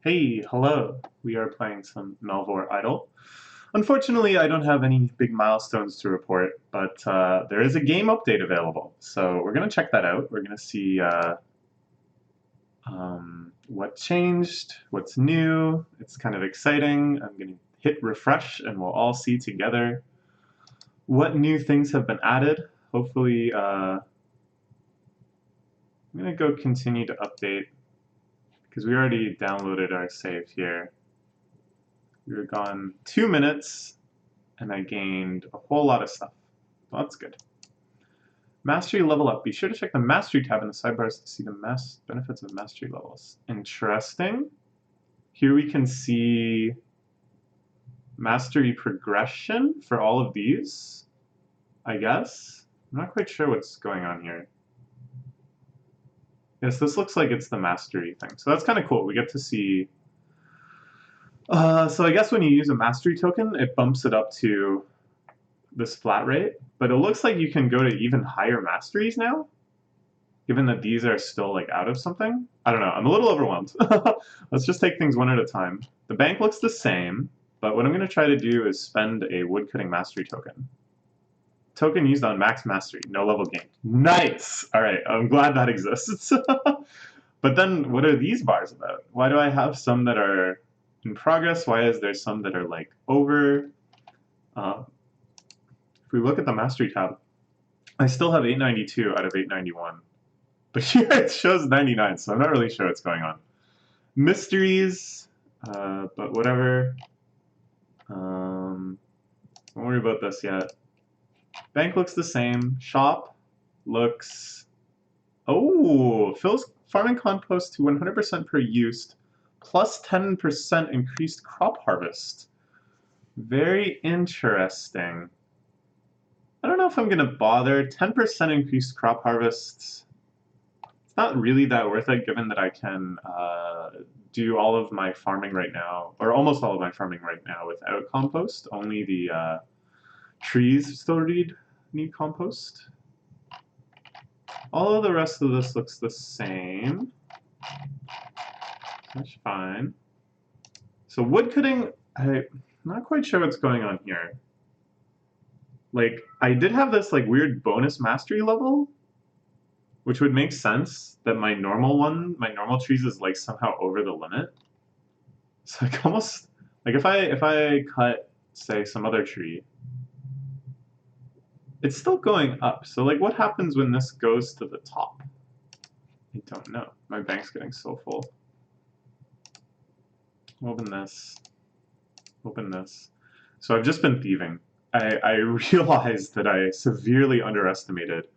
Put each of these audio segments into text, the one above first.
Hey, hello. We are playing some Melvor Idle. Unfortunately, I don't have any big milestones to report, but there is a game update available. So we're going to check that out. We're going to see what changed, what's new. It's kind of exciting. I'm going to hit refresh and we'll all see together what new things have been added. Hopefully, I'm going to go continue to update because we already downloaded our save here. We were gone 2 minutes, and I gained a whole lot of stuff. Well, that's good. Mastery level up. Be sure to check the Mastery tab in the sidebars to see the benefits of Mastery levels. Interesting. Here we can see Mastery progression for all of these, I guess. I'm not quite sure what's going on here. Yes, this looks like it's the Mastery thing. So that's kind of cool. We get to see... so I guess when you use a Mastery token, it bumps it up to this flat rate, but it looks like you can go to even higher masteries now, given that these are still like out of something. I don't know, I'm a little overwhelmed. Let's just take things one at a time. The bank looks the same, but what I'm going to try to do is spend a woodcutting mastery token. Token used on max mastery, no level gained. Nice! Alright, I'm glad that exists. But then, what are these bars about? Why do I have some that are in progress? Why is there some that are like over? If we look at the Mastery tab, I still have 892 out of 891. But here it shows 99, so I'm not really sure what's going on. Mysteries, but whatever. Don't worry about this yet. Bank looks the same. Shop looks... Oh! Fills farming compost to 100% per use, plus 10% increased crop harvest. Very interesting. I don't know if I'm going to bother. 10% increased crop harvests. It's not really that worth it, given that I can do all of my farming right now, or almost all of my farming right now without compost. Only the trees still need compost. All of the rest of this looks the same. That's fine. So woodcutting, I'm not quite sure what's going on here. Like, I did have this like weird bonus mastery level, which would make sense that my normal trees is like somehow over the limit. So like almost like if I cut, say, some other tree, it's still going up. So like what happens when this goes to the top? I don't know. My bank's getting so full. Open this. Open this. So I've just been thieving. I realized that I severely underestimated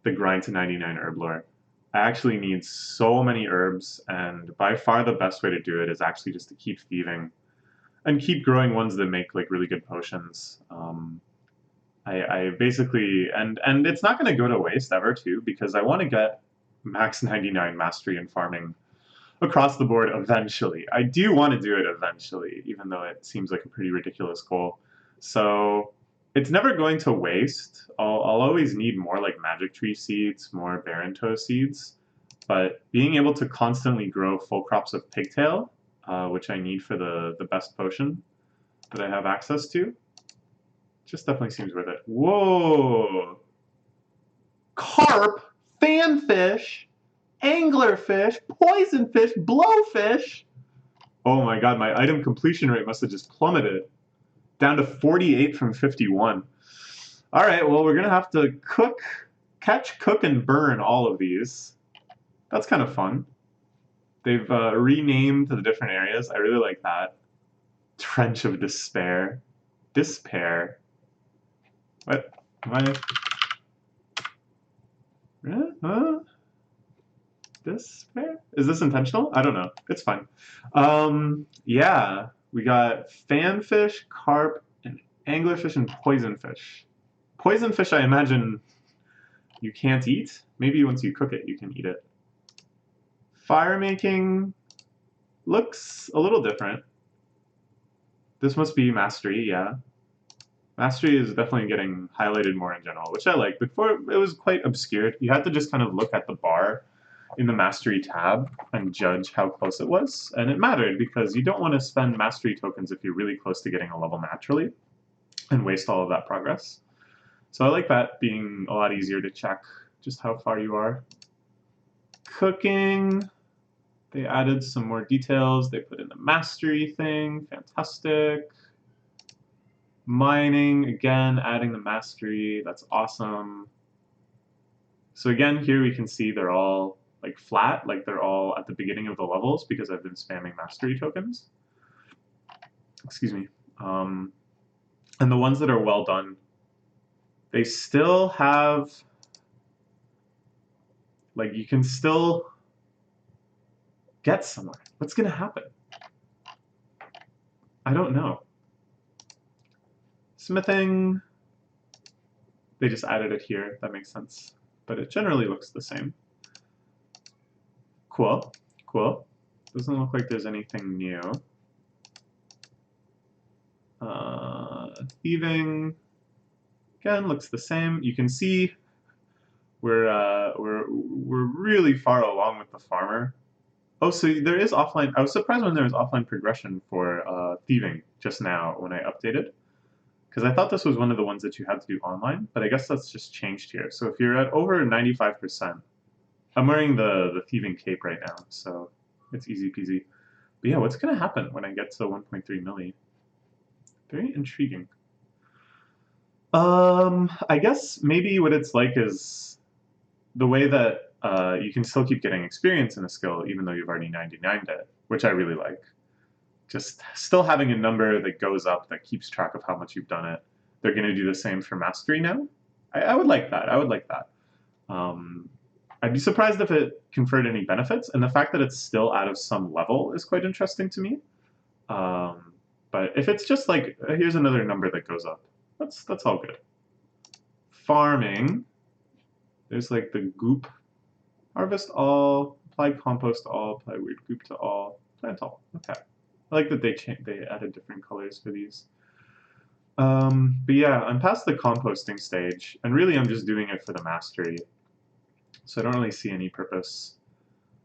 the grind to 99 herb lore. I actually need so many herbs, and by far the best way to do it is actually just to keep thieving and keep growing ones that make like really good potions. I basically, and it's not going to go to waste ever too, because I want to get max 99 mastery in farming across the board eventually. I do want to do it eventually, even though it seems like a pretty ridiculous goal. So it's never going to waste. I'll always need more like magic tree seeds, more barren toe seeds, but being able to constantly grow full crops of pigtail, which I need for the best potion that I have access to, just definitely seems worth it. Whoa! Carp, fanfish, anglerfish, poisonfish, blowfish. Oh my god, my item completion rate must have just plummeted. Down to 48 from 51. Alright, well, we're going to have to catch, cook, and burn all of these. That's kind of fun. They've renamed the different areas. I really like that. Trench of Despair. Despair? What? Am I... Despair? Is this intentional? I don't know. It's fine. Yeah. We got fanfish, carp, and anglerfish, and poisonfish. Poisonfish, I imagine you can't eat. Maybe once you cook it, you can eat it. Fire making looks a little different. This must be mastery, yeah. Mastery is definitely getting highlighted more in general, which I like. Before, it was quite obscured. You had to just kind of look at the bar in the Mastery tab and judge how close it was, and it mattered because you don't want to spend Mastery tokens if you're really close to getting a level naturally and waste all of that progress. So I like that being a lot easier to check just how far you are. Cooking, they added some more details. They put in the Mastery thing, fantastic. Mining, again, adding the Mastery, that's awesome. So again, here we can see they're all like flat, like they're all at the beginning of the levels because I've been spamming Mastery tokens. Excuse me. And the ones that are well done, they still have, like you can still get somewhere. What's gonna happen? I don't know. Smithing, they just added it here, that makes sense. But it generally looks the same. Cool, cool. Doesn't look like there's anything new. Thieving, again, looks the same. You can see we're really far along with the farmer. Oh, so there is offline. I was surprised when there was offline progression for thieving just now when I updated, because I thought this was one of the ones that you had to do online, but I guess that's just changed here. So if you're at over 95%, I'm wearing the thieving cape right now, so it's easy peasy. But yeah, what's gonna happen when I get to 1.3 milli? Very intriguing. I guess maybe what it's like is the way that you can still keep getting experience in a skill even though you've already 99'd it, which I really like. Just still having a number that goes up that keeps track of how much you've done it. They're going to do the same for Mastery now. I would like that. I would like that. I'd be surprised if it conferred any benefits, and the fact that it's still out of some level is quite interesting to me. But if it's just like, here's another number that goes up, that's all good. Farming, there's like the goop, harvest all, apply compost all, apply weird goop to all, plant all. Okay, I like that they added different colors for these. But yeah, I'm past the composting stage, and really I'm just doing it for the mastery, so I don't really see any purpose.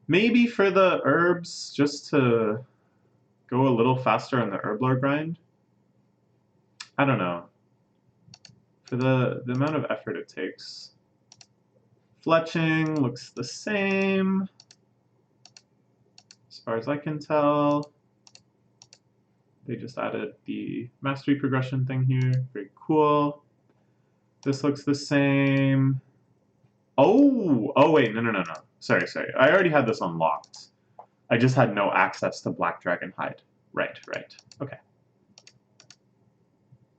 Maybe for the herbs, just to go a little faster on the herb lore grind. I don't know. For the amount of effort it takes. Fletching looks the same, as far as I can tell. They just added the mastery progression thing here. Very cool. This looks the same. Oh wait, no. Sorry. I already had this unlocked. I just had no access to Black Dragon Hide. Right. Okay.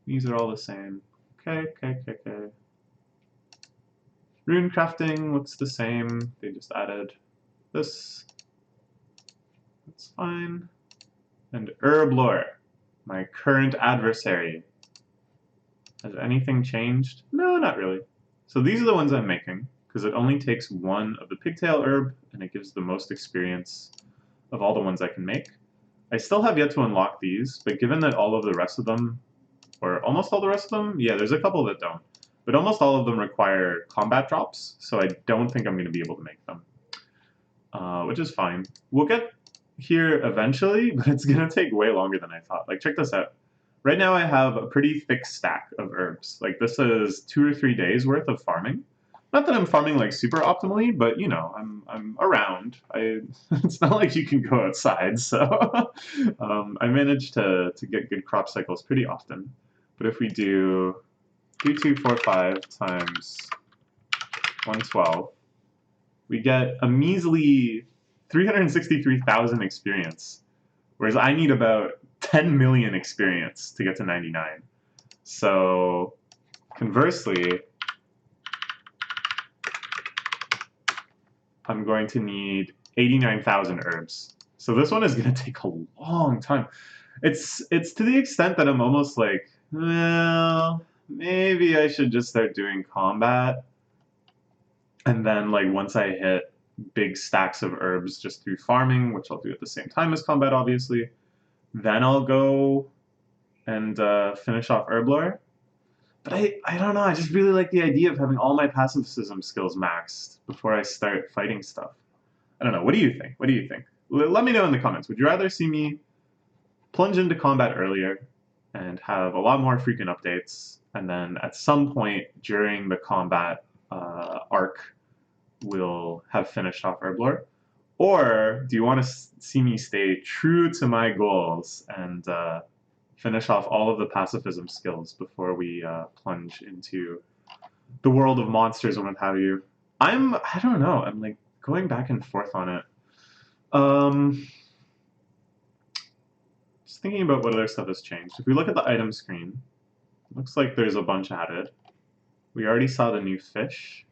These are all the same. Okay. Rune crafting looks the same. They just added this. That's fine. And herb lore, my current adversary. Has anything changed? No, not really. So these are the ones I'm making, because it only takes one of the pigtail herb, and it gives the most experience of all the ones I can make. I still have yet to unlock these, but given that all of the rest of them, or almost all the rest of them, yeah, there's a couple that don't, but almost all of them require combat drops, so I don't think I'm going to be able to make them, which is fine. We'll get here eventually, but it's going to take way longer than I thought. Like, check this out. Right now I have a pretty thick stack of herbs. Like, this is 2 or 3 days worth of farming. Not that I'm farming like super optimally, but you know, I'm around. It's not like you can go outside, so I manage to get good crop cycles pretty often. But if we do 2245 times 112, we get a measly 363,000 experience, whereas I need about 10 million experience to get to 99. So conversely, I'm going to need 89,000 herbs. So this one is going to take a long time. It's to the extent that I'm almost like, well, maybe I should just start doing combat. And then like once I hit big stacks of herbs just through farming, which I'll do at the same time as combat, obviously, then I'll go and finish off herb lore. But I don't know, I just really like the idea of having all my passivism skills maxed before I start fighting stuff. I don't know. What do you think? What do you think? Let me know in the comments. Would you rather see me plunge into combat earlier and have a lot more frequent updates, and then at some point during the combat arc, we'll have finished off Herblore? Or do you want to see me stay true to my goals and finish off all of the pacifism skills before we plunge into the world of monsters and what have you? I don't know. I'm like going back and forth on it. Just thinking about what other stuff has changed. If we look at the item screen, it looks like there's a bunch added. We already saw the new fish.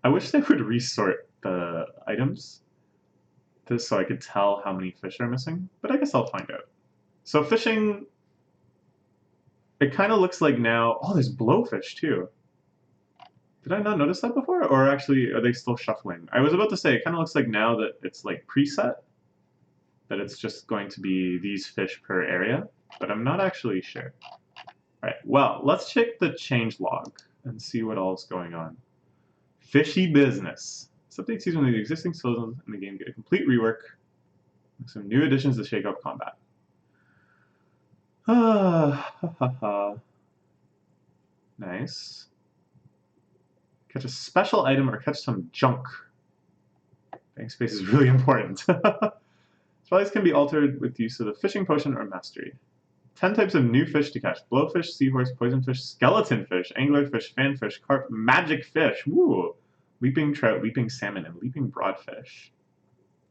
I wish they would resort the items just so I could tell how many fish are missing, but I guess I'll find out. So fishing, it kind of looks like now, oh, there's blowfish too. Did I not notice that before? Or actually, are they still shuffling? I was about to say, it kind of looks like now that it's like preset, that it's just going to be these fish per area, but I'm not actually sure. All right, well, let's check the change log and see what all is going on. Fishy business. This update sees one of the existing skills in the game get a complete rework with some new additions to shake up combat. Nice. Catch a special item or catch some junk. Bank space is really important. Spells can be altered with use of the fishing potion or mastery. 10 types of new fish to catch. Blowfish, seahorse, poisonfish, skeleton fish, anglerfish, fanfish, carp, magic fish, woo! Leaping trout, leaping salmon, and leaping broadfish.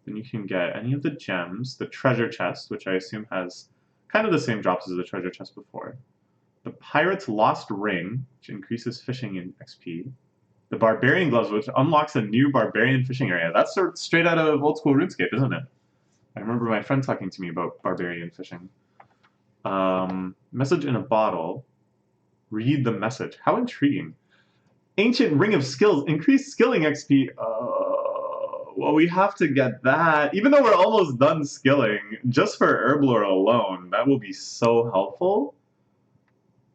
Then you can get any of the gems, the treasure chest, which I assume has kind of the same drops as the treasure chest before. The Pirate's Lost Ring, which increases fishing in XP. The Barbarian Gloves, which unlocks a new barbarian fishing area. That's sort of straight out of old school RuneScape, isn't it? I remember my friend talking to me about barbarian fishing. Message in a bottle. Read the message. How intriguing. Ancient Ring of Skills. Increased skilling XP. Well, we have to get that. Even though we're almost done skilling, just for Herblore alone, that will be so helpful.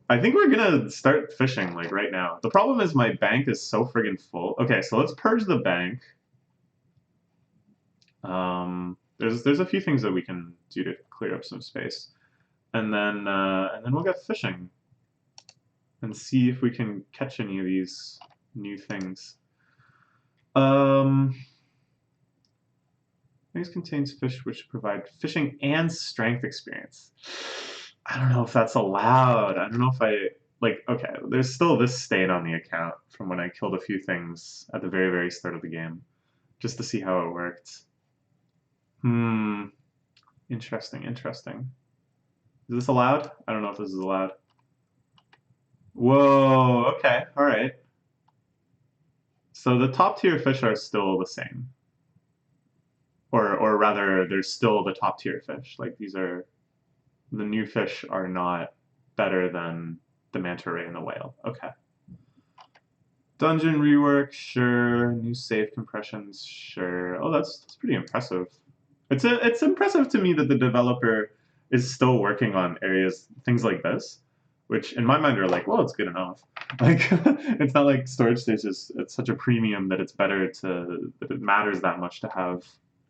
I think we're gonna start fishing, like, right now. The problem is my bank is so friggin' full. Okay, so let's purge the bank. There's a few things that we can do to clear up some space. And then we'll get fishing. And see if we can catch any of these new things. These contains fish which provide fishing and strength experience. I don't know if that's allowed. I don't know if okay, there's still this stain on the account from when I killed a few things at the very, very start of the game, just to see how it worked. Interesting, interesting. Is this allowed? I don't know if this is allowed. Whoa, okay, alright. So the top tier fish are still the same. Or rather, there's still the top tier fish. Like, these are... The new fish are not better than the manta ray and the whale. Okay. Dungeon rework, sure. New save compressions, sure. Oh, that's pretty impressive. It's impressive to me that the developer is still working on areas, things like this, which in my mind are like, well, it's good enough. Like, it's not like storage space is it's such a premium that it's better that it matters that much to have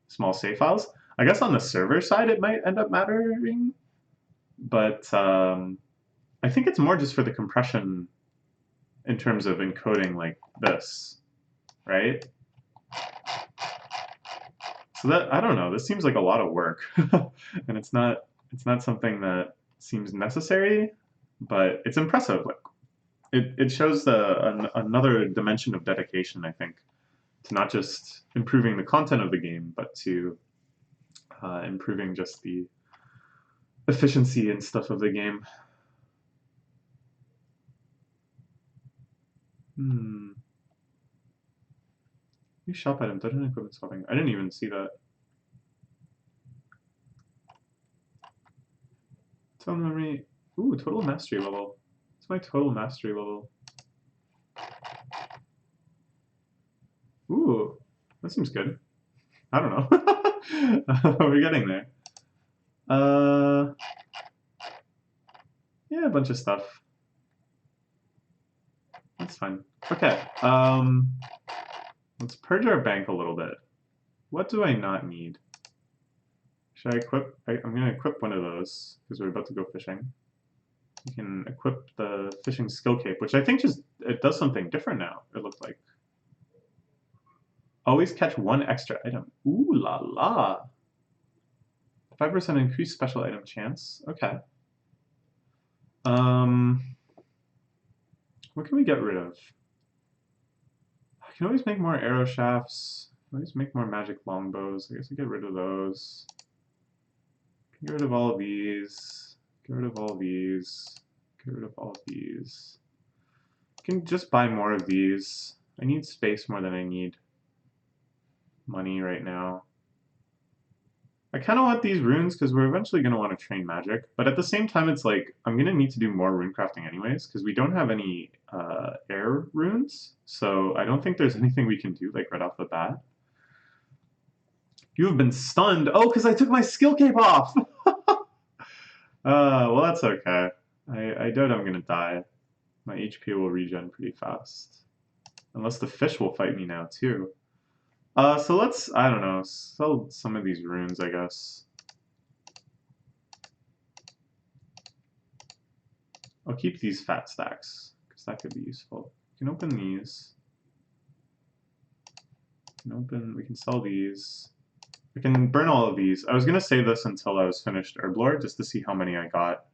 small save files. I guess on the server side it might end up mattering, but I think it's more just for the compression in terms of encoding like this, right? So that, I don't know, this seems like a lot of work. And it's not something that seems necessary, but it's impressive. Like, it shows another dimension of dedication, I think, to not just improving the content of the game, but to improving just the efficiency and stuff of the game. New shop item, dungeon equipment swapping. I didn't even see that. Total memory. Ooh, total mastery level. What's my total mastery level? Ooh, that seems good. I don't know. We're getting there. Yeah, a bunch of stuff. That's fine. Okay. Let's purge our bank a little bit. What do I not need? Should I equip? I'm going to equip one of those because we're about to go fishing. You can equip the fishing skill cape, which I think just it does something different now, it looked like. Always catch one extra item. Ooh la la. 5% increased special item chance. Okay. What can we get rid of? I can always make more arrow shafts. I can always make more magic longbows. I guess I get rid of those. Get rid of all of these. Get rid of all of these. Get rid of all of these. I can just buy more of these. I need space more than I need money right now. I kind of want these runes because we're eventually going to want to train magic, but at the same time it's like I'm going to need to do more rune crafting anyways because we don't have any air runes, so I don't think there's anything we can do like right off the bat. You have been stunned. Oh, because I took my skill cape off! Well that's okay. I doubt I'm going to die. My HP will regen pretty fast. Unless the fish will fight me now too. So let's, I don't know, sell some of these runes, I guess. I'll keep these fat stacks, because that could be useful. We can open these. We can sell these. We can burn all of these. I was going to save this until I was finished Herblore, just to see how many I got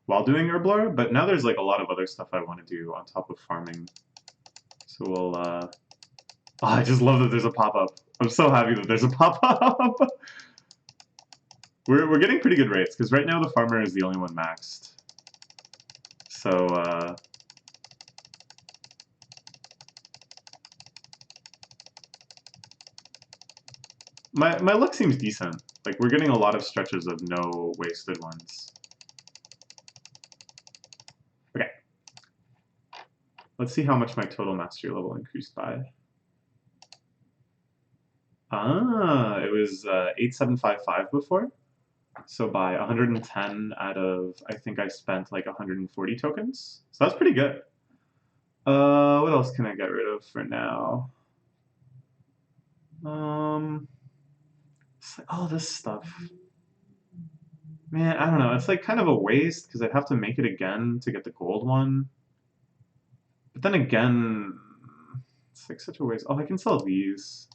while doing Herblore, but now there's like a lot of other stuff I want to do on top of farming. So we'll, oh, I just love that there's a pop-up. I'm so happy that there's a pop-up. We're getting pretty good rates, because right now the farmer is the only one maxed. So, my luck seems decent. Like, we're getting a lot of stretches of no wasted ones. Okay. Let's see how much my total mastery level increased by. Ah, it was 8755 before. So by 110 out of, I think I spent like 140 tokens. So that's pretty good. What else can I get rid of for now? It's like all this stuff. Man, I don't know. It's like kind of a waste because I'd have to make it again to get the gold one. But then again, it's like such a waste. Oh, I can sell these.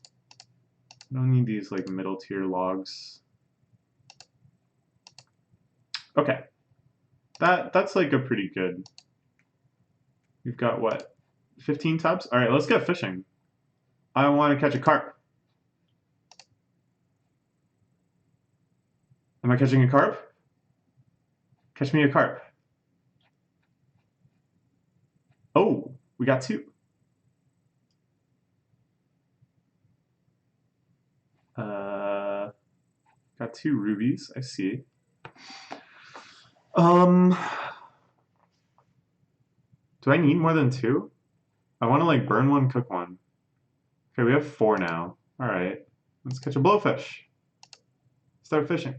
I don't need these like middle tier logs. Okay. That's like a pretty good. We've got what? 15 tubs? Alright, let's get fishing. I want to catch a carp. Am I catching a carp? Catch me a carp. Oh, we got two. Got two rubies, I see. Do I need more than two? I want to like burn one, cook one. Okay, we have 4 now. Alright, let's catch a blowfish. Start fishing.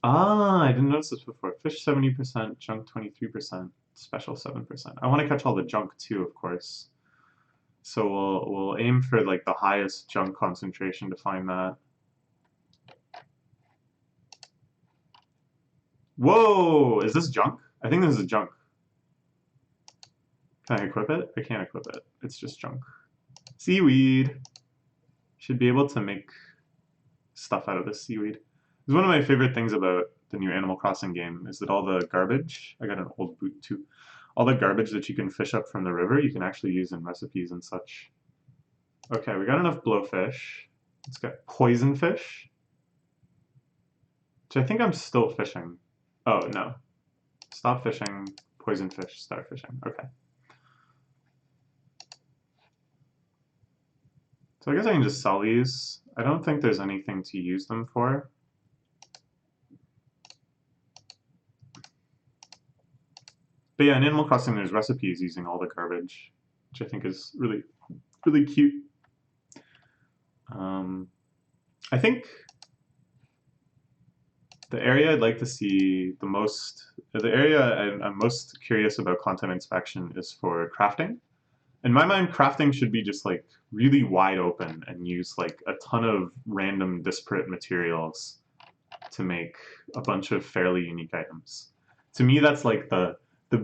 Ah, I didn't notice this before. Fish 70%, junk 23%, special 7%. I want to catch all the junk too, of course. So we'll aim for like the highest junk concentration to find that. Whoa! Is this junk? I think this is junk. Can I equip it? I can't equip it. It's just junk. Seaweed. Should be able to make stuff out of this seaweed. It's one of my favorite things about the new Animal Crossing game is that all the garbage, I got an old boot too, all the garbage that you can fish up from the river, you can actually use in recipes and such. Okay, we got enough blowfish. Let's get poison fish, which I think I'm still fishing. Oh, no. Stop fishing, poison fish, start fishing. Okay. So I guess I can just sell these. I don't think there's anything to use them for. But yeah, in Animal Crossing there's recipes using all the garbage, which I think is really, really cute. I think the area I'd like to see the most, the area I'm most curious about content inspection is for crafting. In my mind, crafting should be just like really wide open and use like a ton of random disparate materials to make a bunch of fairly unique items. To me, that's like the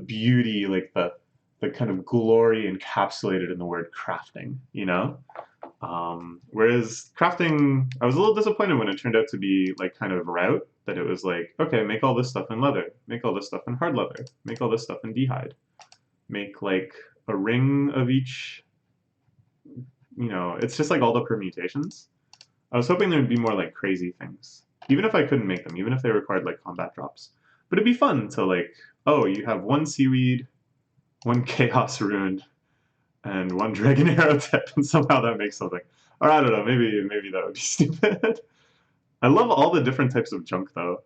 beauty, like the kind of glory encapsulated in the word crafting, you know? Whereas crafting, I was a little disappointed when it turned out to be like kind of route, that it was like, okay, make all this stuff in leather, make all this stuff in hard leather, make all this stuff in d'hide, make like a ring of each, you know, it's just like all the permutations. I was hoping there'd be more like crazy things, even if I couldn't make them, even if they required like combat drops. But it'd be fun to like, oh, you have one seaweed, one chaos rune, and one dragon arrow tip, and somehow that makes something. Or I don't know, maybe that would be stupid. I love all the different types of junk though.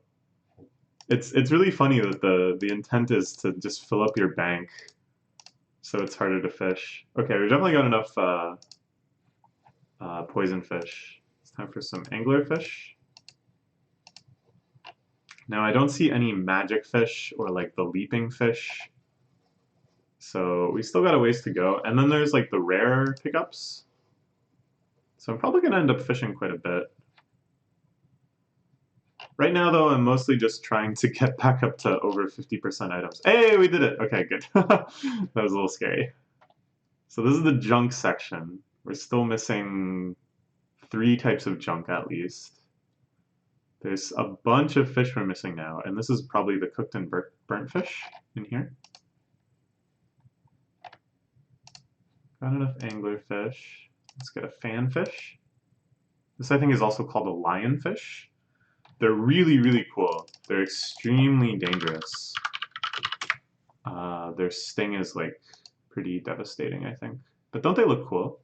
It's really funny that the intent is to just fill up your bank, so it's harder to fish. Okay, we've definitely got enough poison fish. It's time for some anglerfish. Now I don't see any magic fish or like the leaping fish. So we still got a ways to go. And then there's like the rare pickups. So I'm probably going to end up fishing quite a bit. Right now though, I'm mostly just trying to get back up to over 50% items. Hey, we did it! Okay, good. That was a little scary. So this is the junk section. We're still missing 3 types of junk at least. There's a bunch of fish we're missing now, and this is probably the cooked and burnt fish in here. Got enough anglerfish. Let's get a fanfish. This I think is also called a lionfish. They're really, really cool. They're extremely dangerous. Their sting is like pretty devastating, I think. But don't they look cool?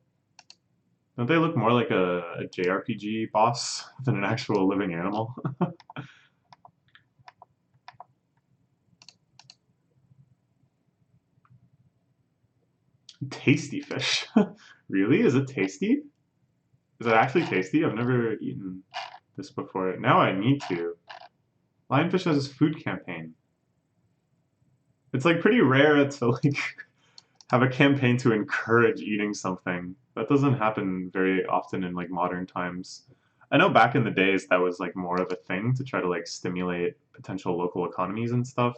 Don't they look more like a JRPG boss than an actual living animal? Tasty fish. Really? Is it tasty? Is it actually tasty? I've never eaten this before. Now I need to. Lionfish has this food campaign. It's like pretty rare to like have a campaign to encourage eating something. That doesn't happen very often in like modern times. I know back in the days that was like more of a thing to try to like stimulate potential local economies and stuff,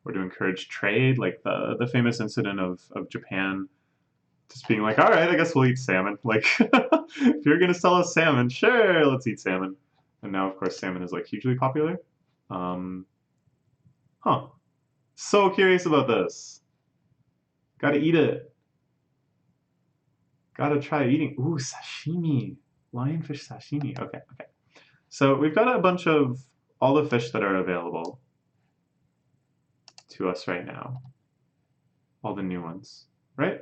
or to encourage trade, like the famous incident of Japan just being like, all right, I guess we'll eat salmon. Like, if you're gonna sell us salmon, sure, let's eat salmon. And now, of course, salmon is like hugely popular. Um, huh. So curious about this. Gotta eat it. Gotta try eating. Ooh, sashimi. Lionfish sashimi. Okay, okay. So we've got a bunch of all the fish that are available to us right now. All the new ones, right?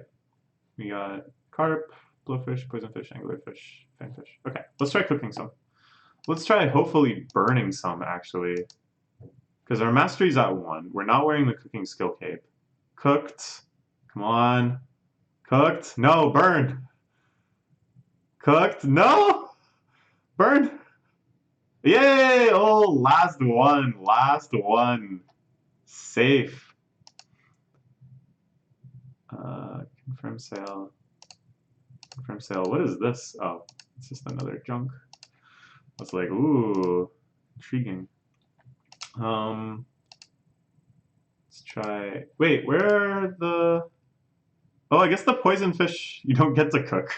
We got carp, blowfish, poisonfish, anglerfish, fanfish. Okay, let's try cooking some. Let's try hopefully burning some, actually. Because our mastery's at 1. We're not wearing the cooking skill cape. Cooked. Come on. Cooked. No, burn. Cooked. No! Burn. Yay! Oh, last one. Last one. Safe. Confirm sale. Confirm sale. What is this? Oh, it's just another junk. It's like, ooh, intriguing. Let's try. Wait, where are the? Oh, I guess the poison fish you don't get to cook,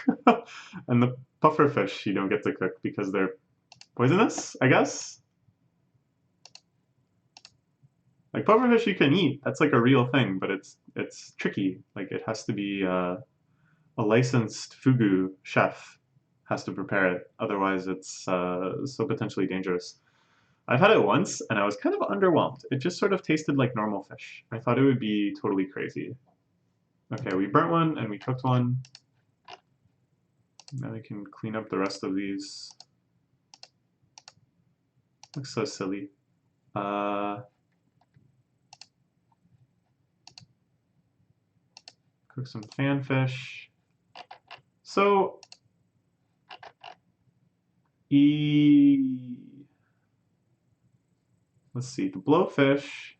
and the puffer fish you don't get to cook because they're poisonous, I guess. Like pufferfish you can eat. That's like a real thing, but it's tricky. Like it has to be a licensed fugu chef has to prepare it. Otherwise, it's so potentially dangerous. I've had it once, and I was kind of underwhelmed. It just sort of tasted like normal fish. I thought it would be totally crazy. Okay, we burnt one, and we cooked one. Now we can clean up the rest of these. Looks so silly. Cook some fanfish. So, let's see, the blowfish,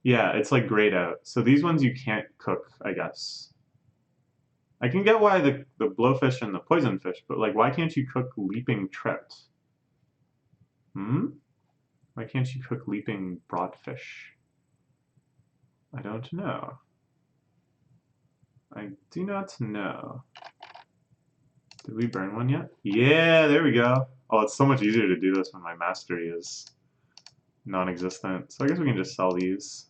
yeah, it's like grayed out. So these ones you can't cook, I guess. I can get why the blowfish and the poison fish, but like, why can't you cook leaping trout? Hmm? Why can't you cook leaping broadfish? I don't know. I do not know. Did we burn one yet? Yeah, there we go. Oh, it's so much easier to do this when my mastery is non-existent. So I guess we can just sell these.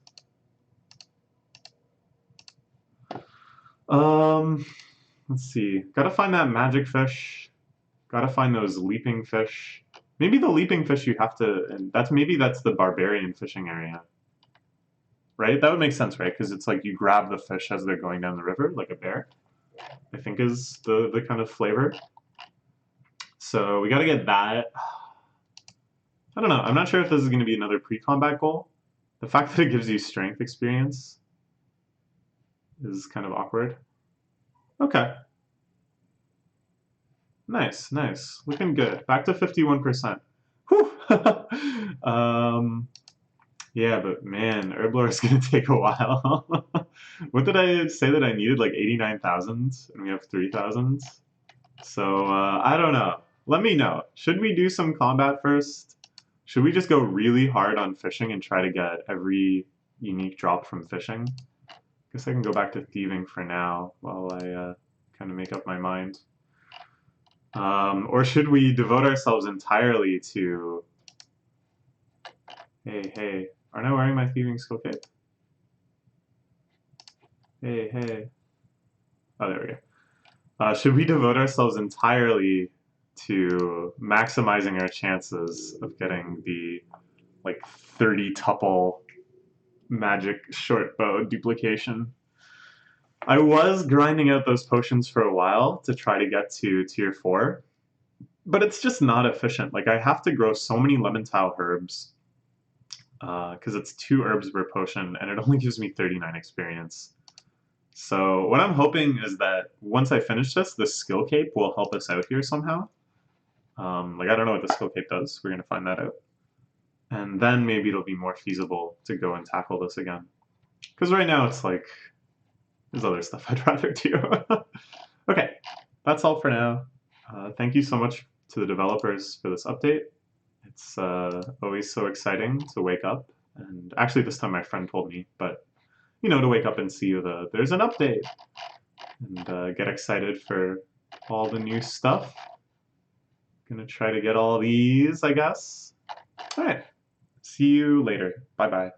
Let's see. Gotta find that magic fish. Gotta find those leaping fish. Maybe the leaping fish you have to, and maybe that's the barbarian fishing area. Right? That would make sense, right? Because it's like you grab the fish as they're going down the river, like a bear, I think is the kind of flavor. So we gotta get that. I don't know. I'm not sure if this is gonna be another pre-combat goal. The fact that it gives you strength experience is kind of awkward. Okay. Nice, nice. Looking good. Back to 51%. Whew! Yeah, but man, Herblore is gonna take a while. What did I say that I needed? Like 89,000, and we have 3,000. So, I don't know. Let me know. Should we do some combat first? Should we just go really hard on fishing and try to get every unique drop from fishing? Guess I can go back to thieving for now while I kind of make up my mind. Or should we devote ourselves entirely to... Hey, aren't I wearing my thieving skill cape? Hey. Oh, there we go. Should we devote ourselves entirely to maximizing our chances of getting the, like, 30-tuple magic short bow duplication? I was grinding out those potions for a while to try to get to tier 4, but it's just not efficient. Like, I have to grow so many lemon tile herbs, because it's 2 herbs per potion, and it only gives me 39 experience. So what I'm hoping is that once I finish this, the skill cape will help us out here somehow. Like, I don't know what the skill cape does. We're going to find that out. And then maybe it'll be more feasible to go and tackle this again. Because right now it's like, there's other stuff I'd rather do. Okay, that's all for now. Thank you so much to the developers for this update. It's always so exciting to wake up. And actually this time my friend told me, but you know, to wake up and see there's an update. And get excited for all the new stuff. Gonna try to get all these, I guess. Alright, see you later. Bye-bye.